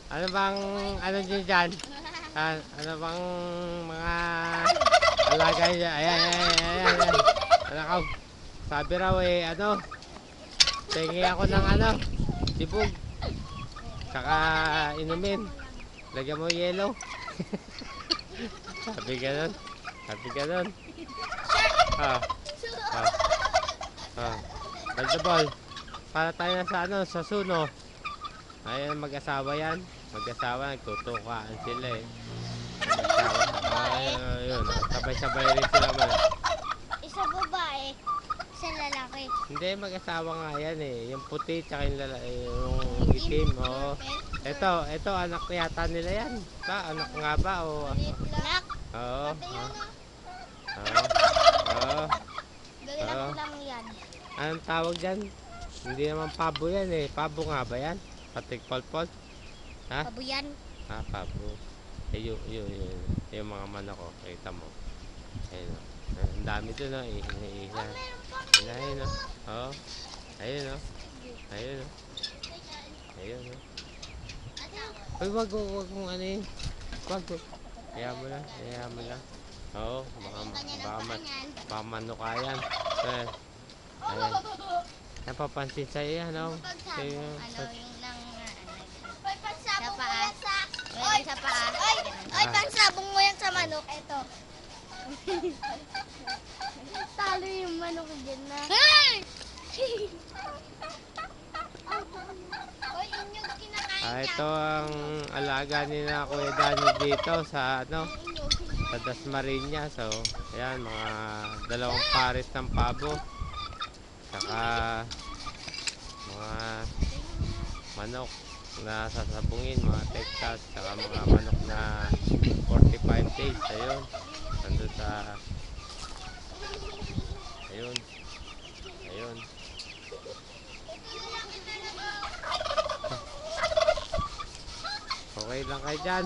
Ano bang, ano din dyan? Ano bang mga alaga niya? Ayan, ayan, ayan, ayan. Ano ka? Sabi raw eh, ano? Tingi ako ng ano? Sibog. Tsaka inumin. Lagyan mo yelo. Sabi ganun. Sabi ganun. Ah, ah, ah. Baldabol. Para tayo na sa ano, sa suno. Ayan, mag-asawa yan. Mag-asawa, nagtutukaan sila eh. Mag-asawa. Ayun. Sabay-sabay rin sila man. Isa babae, isa lalaki. Hindi, mag-asawa nga yan eh. Yung puti, tsaka yung, yung itim. Oo. Ito, anak yata nila yan. Ba, anak nga ba? O, Anak, oo. pati yun ah. Oo. Oo. Anak Oo. lang yan. Anong tawag dyan? Hindi naman pabo yan eh. Pabo nga ba yan? Patik polpol? Ha? Pabuyan. Ah, pabo. Eh, yung mga manok ko. Kita mo. Ayun o. Ang dami doon o. Isa. Ayun o. Oo. Ayun o. Ayun o. Ayun o. Uy, wag mong ano yun. Wag. Kaya mo lang. Kaya mo lang. Oo. Baka manukayan. Eh. Ayun. Napapansin sa'yo yan o. Sa'yo. Ano yung nang sa paa. Meron sa paa. Ay, pansabong mo yan sa manok. Eto. Talo yung manok dyan na. Hey! Oy, inyog kinakain Ito ang alaga ni na Kuya Danny dito sa ano, sa Dasmariñas. So, ayan, mga dalawang pares ng pabo. Saka mga manok na sasabungin, mga Texas, saka mga manok na 45 days. Ayun, nandun sa, ayun, ayun. Okay lang kayo dyan.